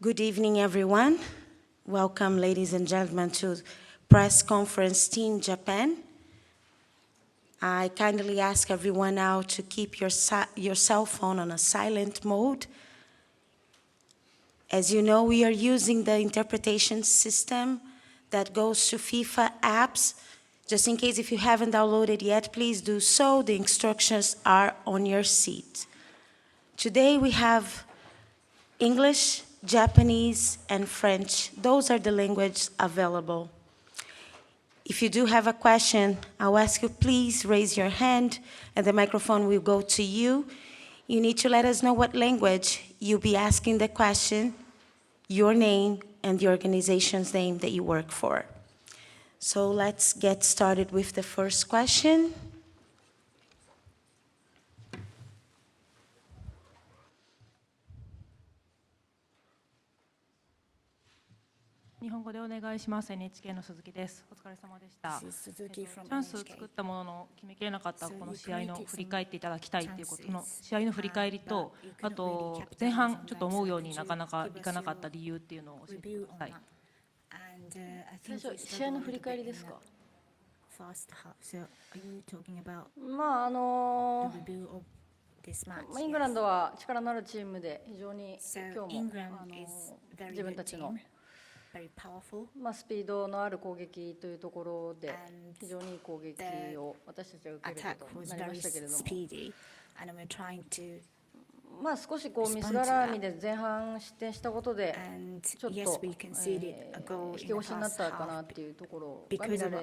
Good evening, everyone. Welcome, ladies and gentlemen, to Press Conference Team Japan. I kindly ask everyone now to keep your cell phone on a silent mode. As you know, we are using the interpretation system that goes to FIFA apps. Just in case if you haven't downloaded yet, please do so. The instructions are on your seat. Today we have English, Japanese, and French. Those are the languages available. If you do have a question, I'll ask you please raise your hand and the microphone will go to you. You need to let us know what language you'll be asking the question, your name, and the organization's name that you work for. So let's get started with the first question. 日本語でお願いします。NHK の鈴木です。お疲れ様でした。チャンスを作ったものの決めきれなかったこの試合の振り返っていただきたいということの試合の振り返りと、あと前半ちょっと思うようになかなかいかなかった理由っていうのを教えてください。最初試合の振り返りですか。イングランドは力のあるチームで非常に今日も自分たちのスピードのある攻撃というところで非常にいい攻撃を私たちは受けることになりましたけれども、少しミス絡みで前半失点したことでちょっと引き腰になったかなっていうところが見られ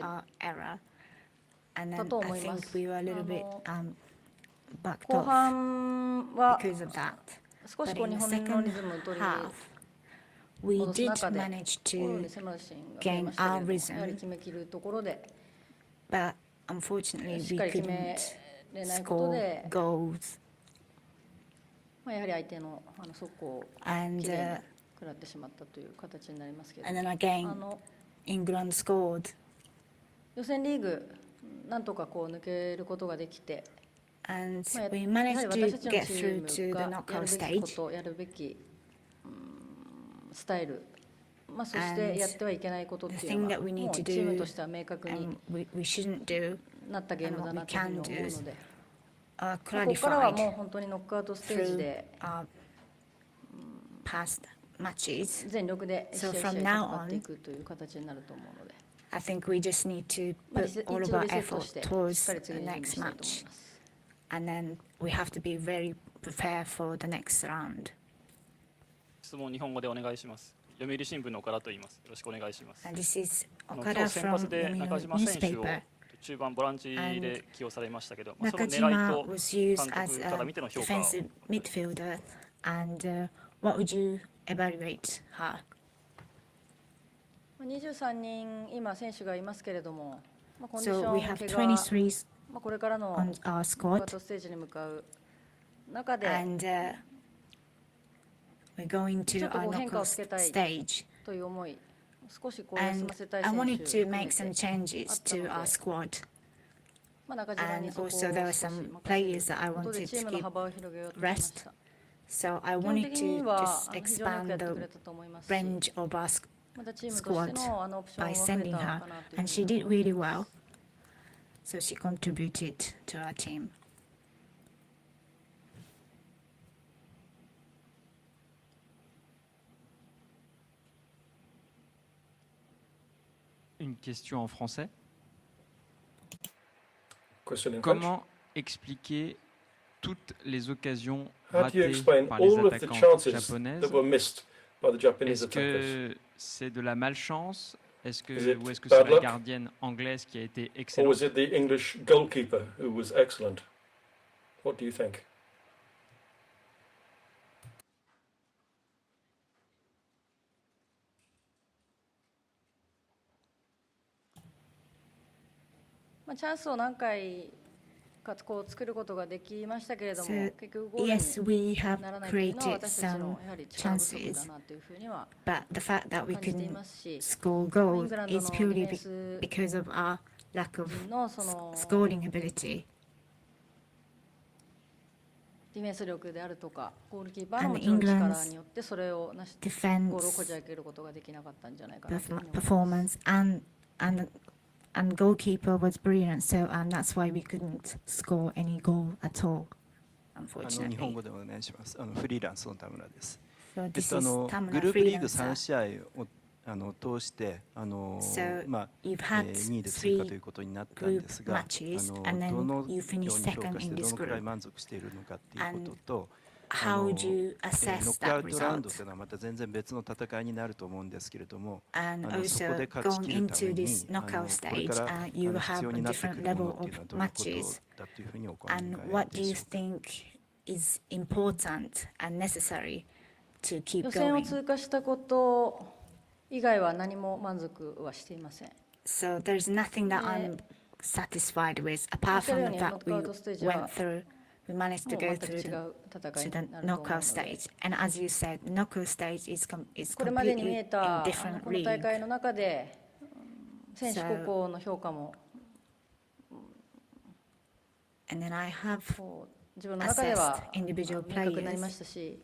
たと思います。後半は少し日本のリズムを取りWe did manage to gain our rhythm, but unfortunately we couldn't score goals. And then again, England scored. 予選リーグなんとか抜けることができて、And we managed to get through to the knockout stage. やるべきスタイル、そしてやってはいけないことっていうのはもうチームとしては明確になったゲームだなというふうに思うので、ここからはもう本当にノックアウトステージで全力で試合戦っていくという形になると思うので、I think we just need to put all of our effort towards the next match, and then we have to be very prepared for the next round. 質問日本語でお願いします。読売新聞の岡田と言います。よろしくお願いします。And this is 今日先発で中島選手を中盤ボランチで起用されましたけど、その狙いと監督から見ての評価を。Defensive midfielder, and what would you evaluate her? 23人今選手がいますけれども、コンディシ So we ョン have 怪23我、これからの on our ノックアウ squad, トステージに向かう中で and we're going ちょ to っと our 変化を knockout つけたい stage. という思い、少し休 And ませたい I 選 wanted 手 to make some changes to our squad, 中島に and そこを also there were some players that I ことで wanted チー to ムの keep 幅を広げようとしました rest. So I 基本 wanted 的に to は just 非常によくや expand ってく the れたと思いますし、 range of our またチームとして squad のオプション by が増え sending た her, かなという and ふ she うに did really well. So she contributed to our team. Une question en français. Question in French. Comment expliquer toutes les occasions How do you ratées explain par les all of the attaquantes chances japonaises? that were missed by the Japanese Est-ce attackers? que c'est de la malchance? Is it Ou est-ce que bad c'est la luck? gardienne anglaise qui a été Or excellente? was it the English goalkeeper who was excellent? What do you think? チャンスを何回か作ることができましたけれども、 So 結局ゴール yes, we に have ならないというのは created 私たちの some やはり力不足 chances, だなというふうには but the fact that we 感じてい couldn't ますし、 score イン goals グランドの is ディ purely フェンス because of our lack of のその scoring ability. ディフェンス力であるとかゴールキーパーの And もちろん力 England's によってそれをなしゴ defense ールをこじ開けることができなかったんじゃないかなというふうに思います。 performance and goalkeeper was brilliant. So that's why we couldn't score any goal at all, 日本 unfortunately. 語でお願いします。フリーランスの田村です。So グ this is ル Tamura ープリーグ freelancer. 3試合を通してSo まあ you've had 2位で通過ということになったんですが、 group matches, ど and then の you よう finished に評 second 価して in ど this のくらい group. 満足しているのかっていうことと、 How would you ノ assess ックア that ウトラウンド result? というのはまた全然別の戦いになると思うんですけれども、 And そこ also で勝ち going 切るため into に this knockout これ stage, から you 必 have 要 a になってく different るもの level っていう of のはどういうこ matches. とだというふうにお考え And で what do し you ょうか。 think is important and necessary to keep 予選を going? 通過したこと以外は何も満足はしていません。 So there's nothing that I'm satisfied with apart from the fact we went through, we managed to もう go 全く through 違う to 戦い the になると思う knockout ので、 stage. And as you said, knockout stage is これまでに見 completely え in た different この大 league. 会の中で選手個々の評価も And then I have こう自分の中では assessed individual 明確になりま players したし、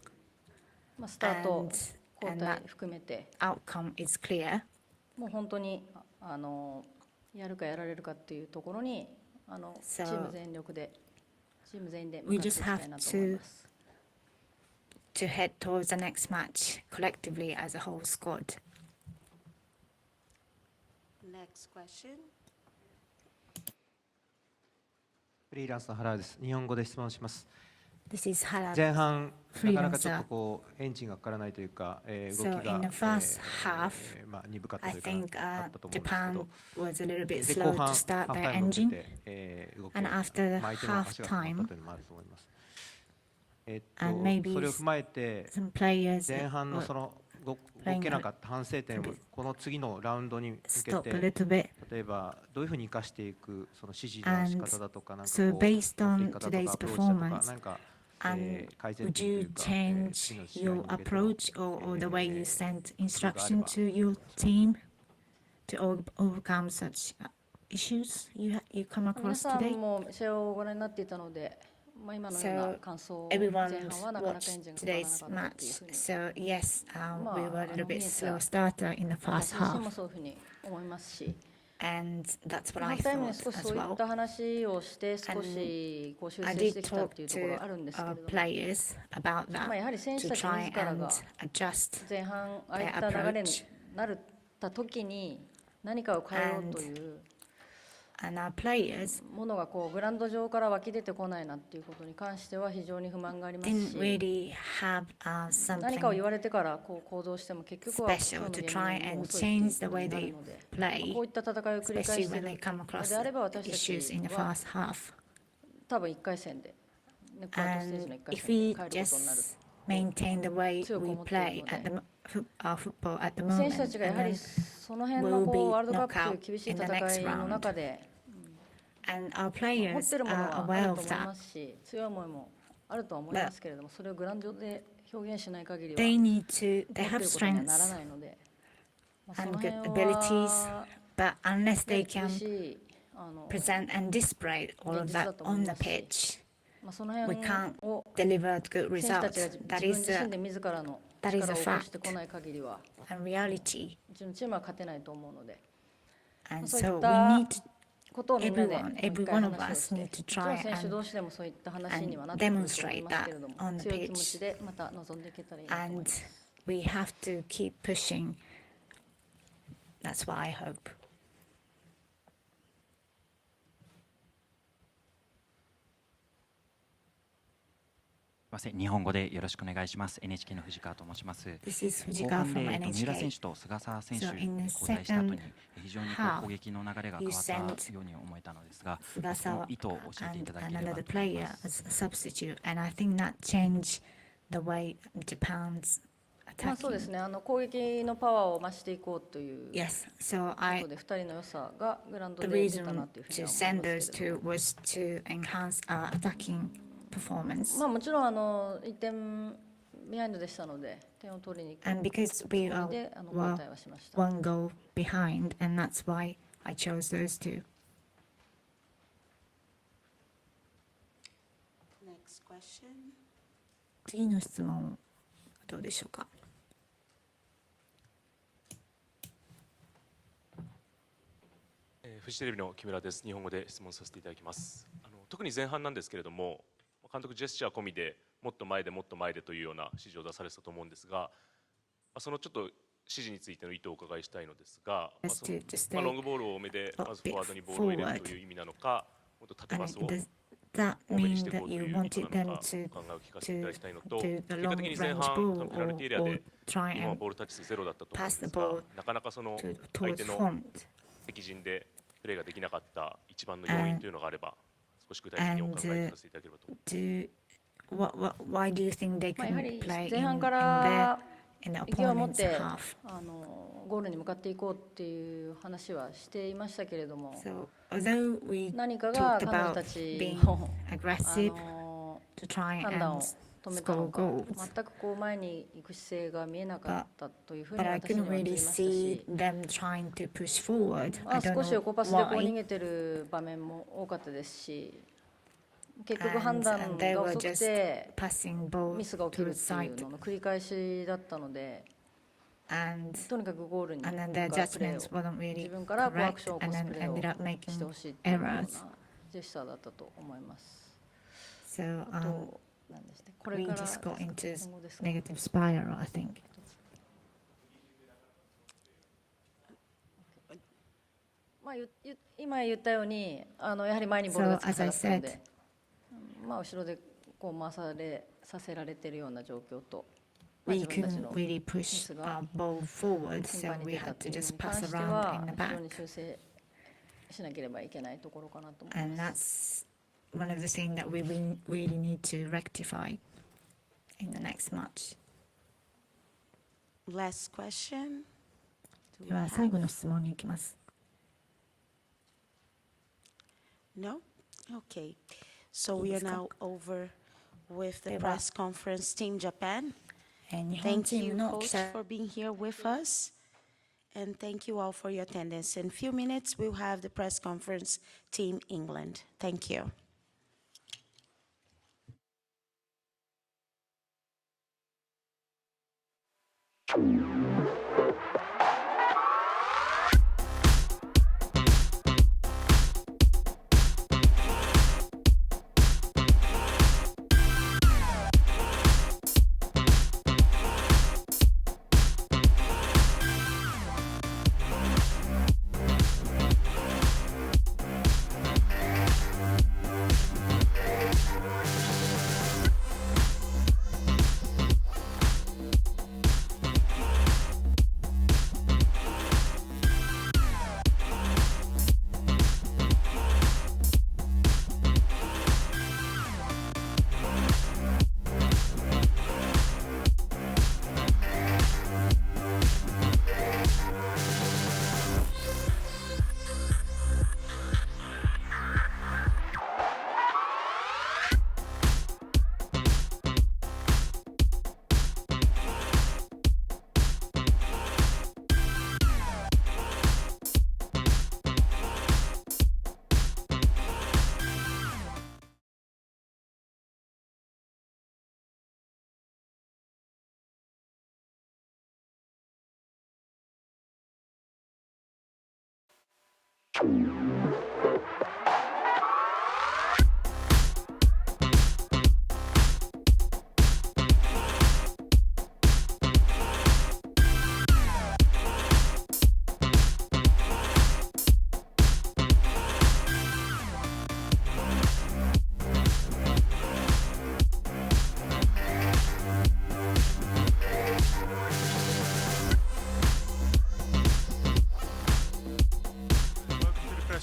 スタート and 交代含めて outcome is clear. もう本当にやるかやられるかっていうところにチーム全力でチーム全員で向 We かってい just きた have いなと思います。 to head towards the next match collectively as a whole squad. Next question. フリーランスの原です。日本語で質問します。 This is Hara. 前半、なかなか freelancer. ちょっとこうエンジンがかからないというか、動き So が、 in the first half, まあ鈍かった I というか think あったと思うんですけ Japan ど、 was a little bit で slow 後 to 半 start ハーフ their タイムを engine. 出て、動き And が after the 相手の足が止まった half-time, というのもあると思います。and maybe それを踏まえて some players 前半の were その動けなかった反省点をこの次のラウンドに向け stop a て little bit. 例えばどういうふうに生かしていくその指示の仕方だとかなんかこ So う based 持っ on ていき方とか today's アプローチだとか performance, なんか and 改善 would 点とい you うか change 次の試合に your 向けての approach or the way you send instruction to your team to overcome such issues you come 皆 across さん today? も試合をご覧になっていたので、今のような So 感想、前 everyone 半はなかなかエンジン watched がかからな today's かったっていう match. ふうに So yes, we were a little bit 見えた slow starter in the 私 first 自身も half, そういうふうに思いますし、 and that's what ハー I フタイムに thought 少し as そういっ well. た話をして少しこう修 I 正し did てきたっ talk ていうところ to はあるんですけれ our ども、 players about that やはり選手 to たち try 自ら and が adjust 前半ああいった流れになった時に何かを変えようという and our players ものがこうグラウンド上から湧き出てこないなっていうことに関しては非常に不満があります didn't し、 really have 何かを言 something われてからこう行動しても結局は special 今日 to の try ゲームにも and 遅いっていう change the こと way にな they るので、 play, こういった戦いを繰り返 especially してい when る they come の across であれば the 私た issues in ち the は first half. 多分1回戦でネックアウトステージの And 1回 if 戦 we で帰ることになる just maintain the way 強く we 思っている play ので at our football at the 選手た moment, ちがや and はり then その辺のこうワールドカップという厳しい戦いの中で and our 持っ players てるもの are はあ aware る of と思い that. ますし、強い思いもあるとは思いますけれども、それをグラウンドで表現しない限りは They 持 need to, って they い have ることにはなら strengths ないので、そ and の good 辺 abilities, は but unless they 厳 can しいpresent and display all of 現実だ that と思い on ま the すし、 pitch, その we 辺 can't を deliver good 選手たち results. が That 自分 is 自身で自らの that is 力 a を起こして fact こない限りは and reality. うちのチームは勝てないと思うので、 And そうい so っ we た need ことをみんなで everyone, もう every 一回 one of 話を us して、も need to ちろん try 選手 and 同士でもそういった話にはなってくると思いますけれども、 demonstrate that on the 強い気持 pitch. ちでまた臨んでいけたらいいなと思いま and す。 we have to keep pushing. That's what I hope. すみません、日本語でよろしくお願いします。NHK の藤川と申します。 This is 後 Fujikawa 半 from で三浦選 NHK. 手と菅沢選手 So in the 交代した後に second 非常にこう half, 攻撃の流れが変わったように思えたのですが、その Sugasawa 意図を教えてい and ただければ another と思い player ます as a substitute, and I think that changed the way Japan's そうです attacking. ね、攻撃のパワーを増していこうという Yes, so こ I とで2人の良さがグラウンド the で出たな reason というふうに to は思 send いま those すけれど two was to enhance our attacking performance. も、もちろん1点ビハインドでしたので点を取りに行く And because we つも are りで交 were 代はしました。 one goal behind, and that's why I chose those two. Next question. 次の質問どうでしょうか。フジテレビの木村です。日本語で質問させていただきます。特に前半なんですけれども、監督ジェスチャー込みでもっと前でもっと前でというような指示を出されてたと思うんですが、そのちょっと指示についての意図をお伺いしたいのですが、ロングボールを多めでまずフォワードにボールを入れるという意味なのか、もっと縦パスを多めにしていこうという意図なのか、お考えを聞かせていただきたいのと、結果的に前半ペナルティーエリアで日本はボールタッチ数ゼロだったと思うんですが、なかなかその相手の敵陣でプレーができなかった一番の要因というのがあれば、少し具体的にお考え聞かせていただければと思います。Why do you think they やは couldn't り play 前半 in か the ら opponent's 勢いを持って half? ゴールに向かっていこうっていう話はしていましたけれども、 So although we 何かが talked 彼女 about たち being の aggressive to try 判断 and を止めた score のか、 goals, 全くこう前に行く姿勢が見えなかったというふうに but I 私に couldn't は映り really ました see し、 them trying to push forward. I don't 少し know 横パスでこう逃 why. げてる場面も多かったですし、結局判 And 断 they が were 遅く just て passing ball ミスが起き to るっていう side, のの繰り返しだったので、 and とにかくゴールに and 向 then か their うプレー judgments を wasn't 自 really 分からこうアクション correct, を起こ and す then プレーを ended up して making ほしいっていうような errors. ジェスチャーだったと思います。 So あと何でしたっけ、これ we から just got into 今後ですか。 negative spiral, I think. 今言ったようにやはり前にボールがつきたかったので、後ろでこうさせられているような状況と、 We 自分たち couldn't の really ミ push スが our ball forward, 頻 so 繁に we 出た had ってい to うの just に関 pass して around は in the 非常に back. 修正しなければいけないところかなと思い And ます。 that's one of the things that we really need to rectify in the next match. Last question. では最後の質問に行きます。 No? Okay. So we are now over with the press conference Team Japan. 日本 Thank チー you, ムの coach, 記者 for being here with us. And thank you all for your attendance. In a few minutes, we'll have the press conference Team England. Thank you.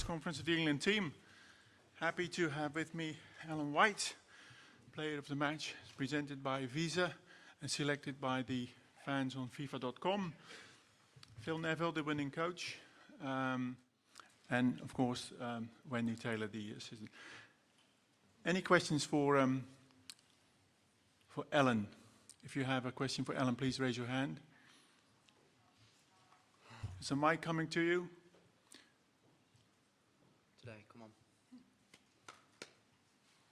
Conference of the England team. Happy to have with me Alan White, player of the match, presented by Visa and selected by the fans on FIFA.com. Phil Neville, the winning coach, and of course Wendy Taylor, the assistant. Any questions for Alan? If you have a question for Alan, please raise your hand. Is a mic coming to you? Come on.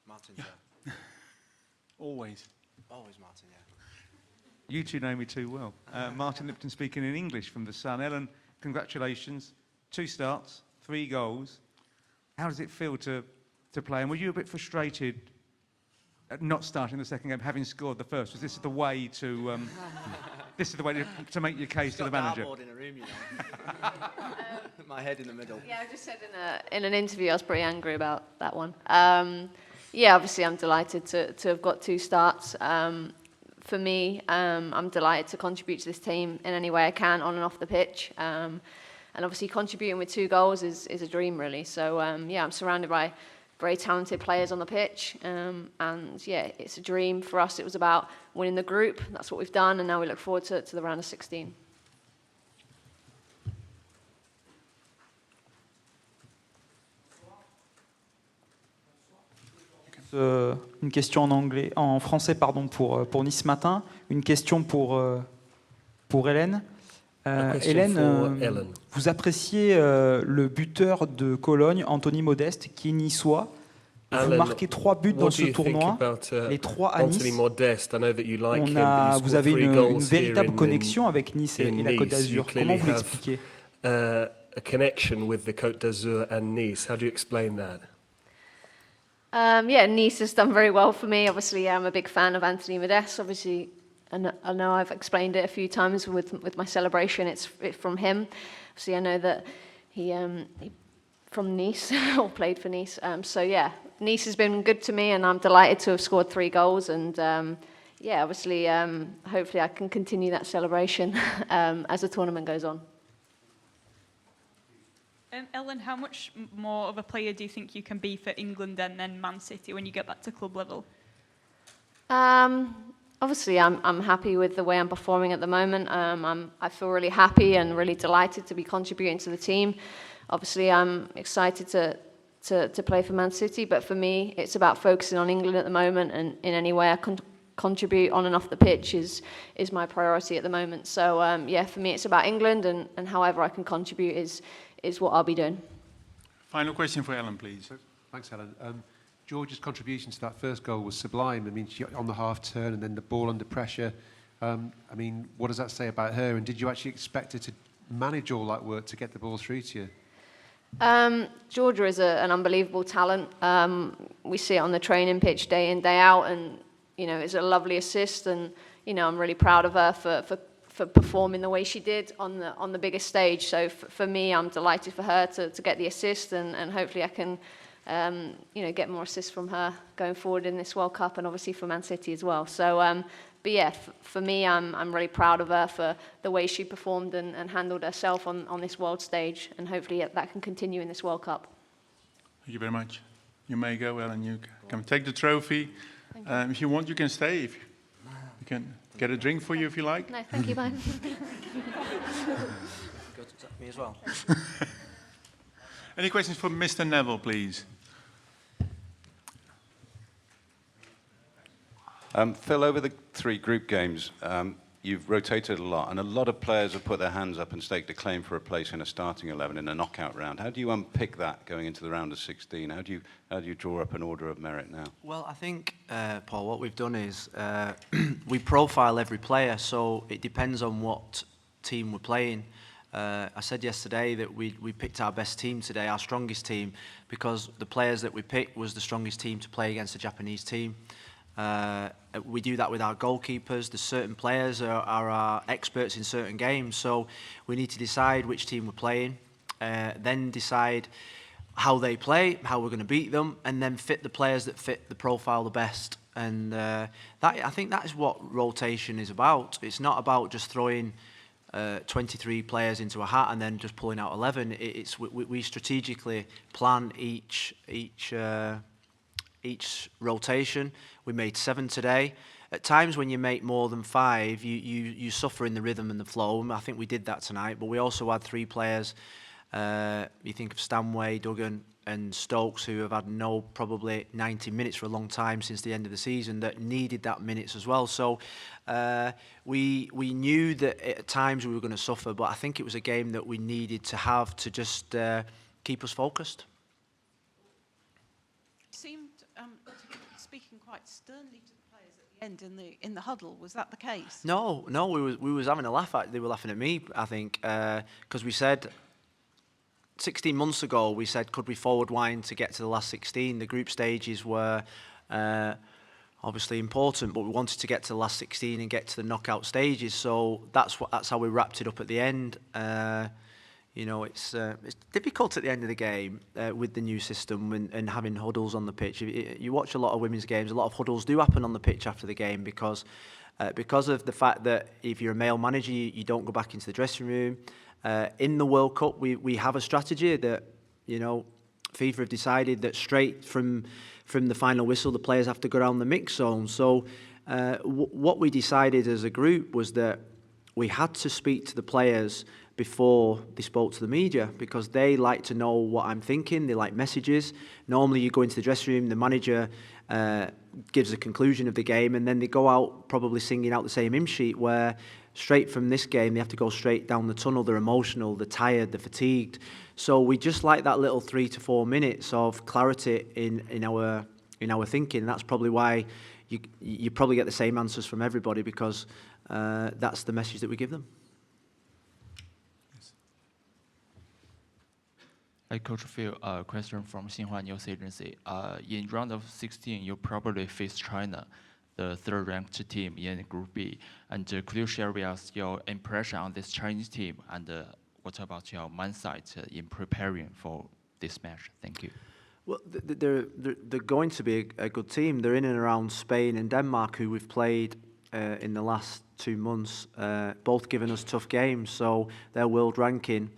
Martin's Yeah. there. Always. Always Martin, yeah. You two know me too well. Martin Lipton speaking in English from The Sun. Ellen, congratulations. 2 starts, 3 goals. How does it feel to play? And were you a bit frustrated at not starting the second game, having scored the first? Was this the way to this is the way to make your case to the manager? Dartboard in a room, you know. My head in the middle. Yeah, I just said in an interview I was pretty angry about that one. Yeah, obviously I'm delighted to have got 2 starts. For me, I'm delighted to contribute to this team in any way I can on and off the pitch. And obviously contributing with 2 goals is a dream, really. So yeah, I'm surrounded by very talented players on the pitch. And yeah, it's a dream for us. It was about winning the group. That's what we've done. And now we look forward to the round of 16. Une question en français pardon, pour Nice Matin, une question pour Hélène. Hélène, vous appréciez le buteur de Cologne, Anthony Modeste, qui est niçois. Vous marquez 3 buts dans ce tournoi, les 3 à Nice. Vous avez une véritable connexion avec Nice et la Côte d'Azur. Comment vous l'expliquez? A connection with the Côte d'Azur and Nice. How do you explain that? Yeah, Nice has done very well for me. Obviously, I'm a big fan of Anthony Modeste. Obviously, and I know I've explained it a few times with my celebration. It's from him. Obviously, I know that he from Nice or played for Nice. So yeah, Nice has been good to me, and I'm delighted to have scored 3 goals. And yeah, obviously, hopefully, I can continue that celebration as the tournament goes on. Ellen, how much more of a player do you think you can be for England and then Man City when you get back to club level? Obviously, I'm happy with the way I'm performing at the moment. I feel really happy and really delighted to be contributing to the team. Obviously, I'm excited to play for Man City, but for me, it's about focusing on England at the moment, and in any way I can contribute on and off the pitch is my priority at the moment. So yeah, for me, it's about England, and however I can contribute is what I'll be doing. Final question for Ellen, please. Thanks, Ellen. George's contribution to that first goal was sublime. I mean, she on the half turn and then the ball under pressure. I mean, what does that say about her? And did you actually expect her to manage all that work to get the ball through to you? Georgia is an unbelievable talent. We see it on the training pitch day in, day out, and you know, it's a lovely assist. And you know, I'm really proud of her for performing the way she did on the biggest stage. So for me, I'm delighted for her to get the assist, and hopefully I can you know, get more assists from her going forward in this World Cup, and obviously for Man City as well. So but yeah, for me, I'm really proud of her for the way she performed and handled herself on this world stage, and hopefully that can continue in this World Cup. Thank you very much. You may go, Ellen. You can take the trophy. If you want, you can stay. You can get a drink for you if you like. No, thank you, bye. Me as well. Any questions for Mr. Neville, please? Phil, over the 3 group games, you've rotated a lot, and a lot of players have put their hands up and staked a claim for a place in a starting 11 in a knockout round. How do you unpick that going into the round of 16? How do you draw up an order of merit now? Well, I think, Paul, what we've done is we profile every player, so it depends on what team we're playing. I said yesterday that we picked our best team today, our strongest team, because the players that we picked was the strongest team to play against the Japanese team. We do that with our goalkeepers. The certain players are our experts in certain games, so we need to decide which team we're playing, then decide how they play, how we're going to beat them, and then fit the players that fit the profile the best. And I think that is what rotation is about. It's not about just throwing 23 players into a hat and then just pulling out 11. We strategically plan each rotation. We made 7 today. At times when you make more than 5, you suffer in the rhythm and the flow. I think we did that tonight, but we also had 3 players. You think of Stanway, Duggan and Stokes, who have had probably 90 minutes for a long time since the end of the season, that needed that minutes as well. So we knew that at times we were going to suffer, but I think it was a game that we needed to have to just keep us focused. Seemed speaking quite sternly to the players end in the huddle. Was that the case? No, we was having a laugh at. They were laughing at me, I think, because we said 16 months ago, we said, could we forward wind to get to the last 16? The group stages were obviously important, but we wanted to get to the last 16 and get to the knockout stages. So that's how we wrapped it up at the end. You know, it's difficult at the end of the game with the new system and having huddles on the pitch. You watch a lot of women's games, a lot of huddles do happen on the pitch after the game because of the fact that if you're a male manager, you don't go back into the dressing room. In the World Cup, we have a strategy that, you know, FIFA have decided that straight from the final whistle, the players have to go around the mix zone. So what we decided as a group was that we had to speak to the players before they spoke to the media because they like to know what I'm thinking. They like messages. Normally you go into the dressing room, the manager gives a conclusion of the game, and then they go out probably singing out the same hymn sheet, where straight from this game they have to go straight down the tunnel. They're emotional, they're tired, they're fatigued. So we just like that little 3 to 4 minutes of clarity in our thinking. That's probably why you probably get the same answers from everybody, because that's the message that we give them. Hi, Coach Phil. Question from Xinhua News Agency. In round of 16, you probably face China, the third-ranked team in Group B. And could you share with us your impression on this Chinese team, and what about your mindset in preparing for this match? Thank you. Well, they're going to be a good team. They're in and around Spain and Denmark, who we've played in the last 2 months, both giving us tough games. So their world ranking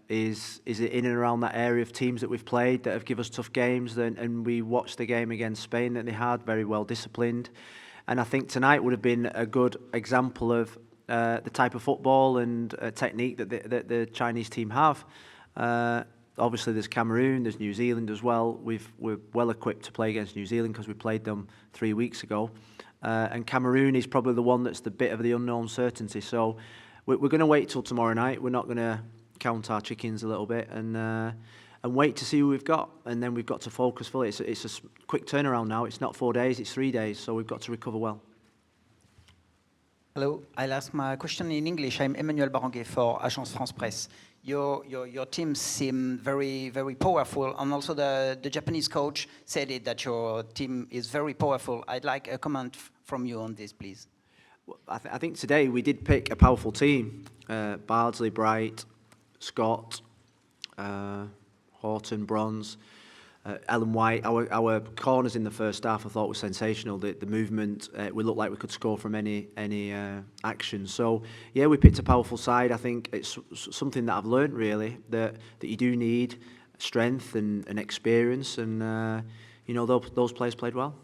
is in and around that area of teams that we've played that have given us tough games. And we watched the game against Spain that they had, very well disciplined. And I think tonight would have been a good example of the type of football and technique that the Chinese team have. Obviously, there's Cameroon, there's New Zealand as well. We're well equipped to play against New Zealand because we played them 3 weeks ago. And Cameroon is probably the one that's the bit of the unknown certainty. So we're going to wait till tomorrow night. We're not going to count our chickens a little bit and wait to see who we've got. And then we've got to focus fully. It's a quick turnaround now. It's not 4 days, it's 3 days. So we've got to recover well. Hello, I'll ask my question in English. I'm Emmanuel Baranguet for Agence France Presse. Your team seem very, very powerful, and also the Japanese coach said it, that your team is very powerful. I'd like a comment from you on this, please. Well, I think today we did pick a powerful team. Bardsley, Bright, Scott, Horton, Bronze, Ellen White. Our corners in the first half I thought were sensational. The movement, we looked like we could score from any action. So yeah, we picked a powerful side. I think it's something that I've learned really, that you do need strength and experience, and you know, those players played well.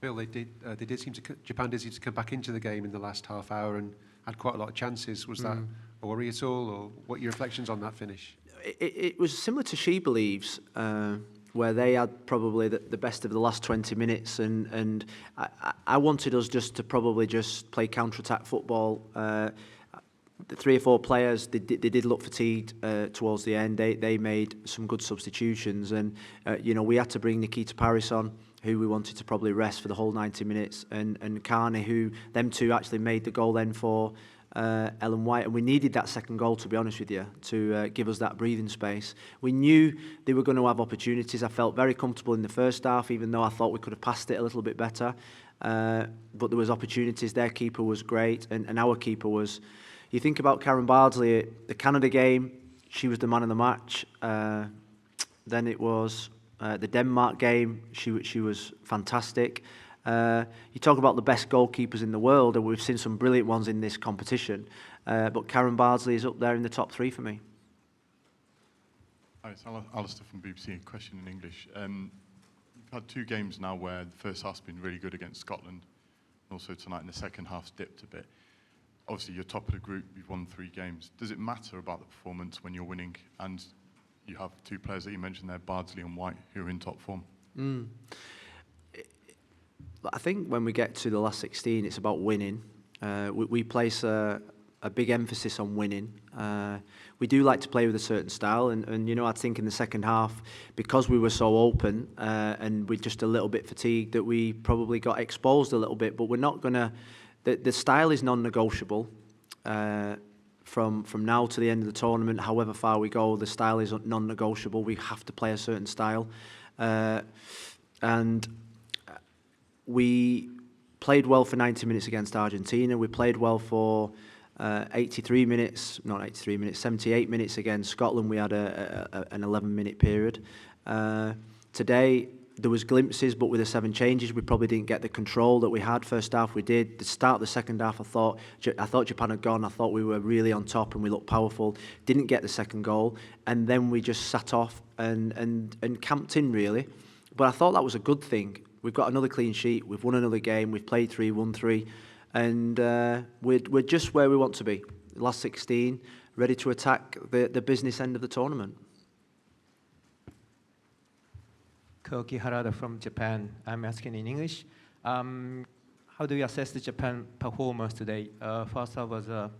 Bill, Japan did seem to come back into the game in the last half hour and had quite a lot of chances. Was that a worry at all, or what are your reflections on that finish? It was similar to She Believes, where they had probably the best of the last 20 minutes, and I wanted us just to probably just play counter-attack football. The 3 or 4 players, they did look fatigued towards the end. They made some good substitutions, and you know, we had to bring Nikita Paris on, who we wanted to probably rest for the whole 90 minutes, and Carney, who them two actually made the goal then for Ellen White, and we needed that second goal, to be honest with you, to give us that breathing space. We knew they were going to have opportunities. I felt very comfortable in the first half, even though I thought we could have passed it a little bit better, but there was opportunities. Their keeper was great, and our keeper was... You think about Karen Bardsley, the Canada game, she was the man of the match. Then it was the Denmark game, she was fantastic. You talk about the best goalkeepers in the world, and we've seen some brilliant ones in this competition, but Karen Bardsley is up there in the top 3 for me. Hi, it's Alistair from BBC. A question in English. You've had 2 games now where the first half's been really good against Scotland, and also tonight in the second half's dipped a bit. Obviously, you're top of the group, you've won 3 games. Does it matter about the performance when you're winning, and you have 2 players that you mentioned there, Bardsley and White, who are in top form? I think when we get to the last 16, it's about winning. We place a a big emphasis on winning. We do like to play with a certain style, and you know, I think in the second half, because we were so open and we're just a little bit fatigued, that we probably got exposed a little bit. But we're not gonna. The style is non-negotiable. From now to the end of the tournament, however far we go, the style is non-negotiable. We have to play a certain style, and we played well for 90 minutes against Argentina. We played well for 78 minutes against Scotland. We had an 11-minute period. Today, there was glimpses, but with the 7 changes, we probably didn't get the control that we had. First half, we did. The start of the second half, I thought Japan had gone. I thought we were really on top and we looked powerful. Didn't get the second goal, and then we just sat off and camped in, really. But I thought that was a good thing. We've got another clean sheet. We've won another game. We've played 3, won 3, and we're just where we want to be. Last 16, ready to attack the business end of the tournament. Koki Harada from Japan. I'm asking in English. How do you assess the Japan performance today? First half was a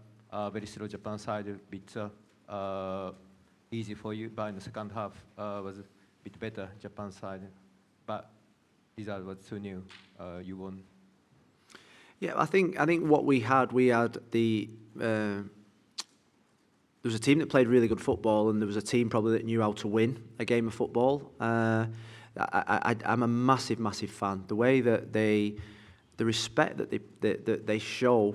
very slow Japan side, a bit easy for you, but in the second half was a bit better Japan side. But result was too new. You won. Yeah, I think what we had the. There was a team that played really good football, and there was a team probably that knew how to win a game of football. I'm a massive fan. The way that the respect that they show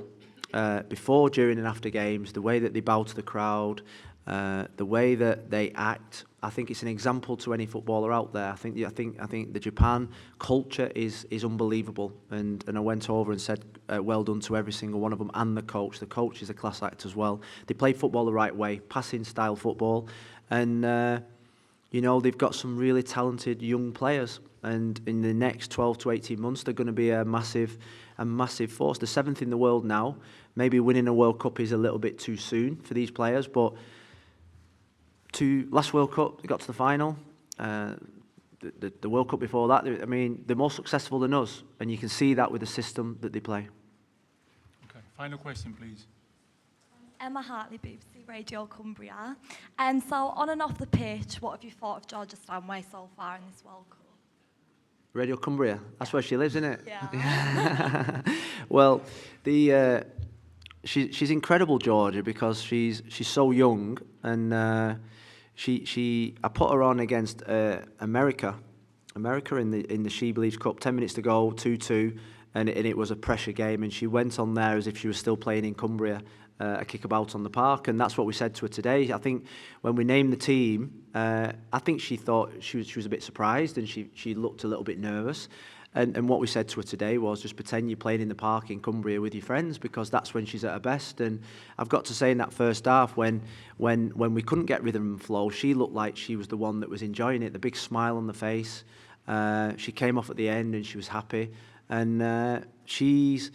before, during, and after games, the way that they bow to the crowd, the way that they act. I think it's an example to any footballer out there. I think the Japan culture is unbelievable, and I went over and said well done to every single one of them, and the coach. The coach is a class act as well. They play football the right way, passing style football, and you know, they've got some really talented young players, and in the next 12 to 18 months, they're going to be a massive force. They're 7th in the world now. Maybe winning a World Cup is a little bit too soon for these players, but last World Cup, they got to the final. The World Cup before that, I mean, they're more successful than us, and you can see that with the system that they play. Okay, final question, please. Emma Hartley, BBC Radio Cumbria. So on and off the pitch, what have you thought of Georgia Stanway so far in this World Cup? Radio Cumbria, that's where she lives, isn't it? Yeah. Well, she's incredible, Georgia, because she's so young, and I put her on against America in the She Believes Cup. 10 minutes to go, 2-2, and it was a pressure game, and she went on there as if she was still playing in Cumbria. A kickabout on the park, and that's what we said to her today. I think when we named the team, I think she thought she was a bit surprised, and she looked a little bit nervous. And what we said to her today was just pretend you're playing in the park in Cumbria with your friends, because that's when she's at her best. And I've got to say, in that first half, when we couldn't get rhythm and flow, she looked like she was the one that was enjoying it. The big smile on the face. She came off at the end and she was happy. And she's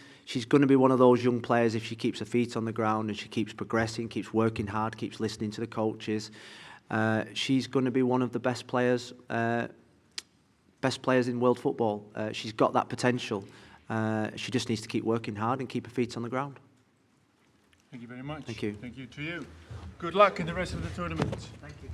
going to be one of those young players, if she keeps her feet on the ground and she keeps progressing, keeps working hard, keeps listening to the coaches. She's going to be one of the best players in world football. She's got that potential. She just needs to keep working hard and keep her feet on the ground. Thank you very much. Thank you. Thank you to you. Good luck in the rest of the tournament. Thank you.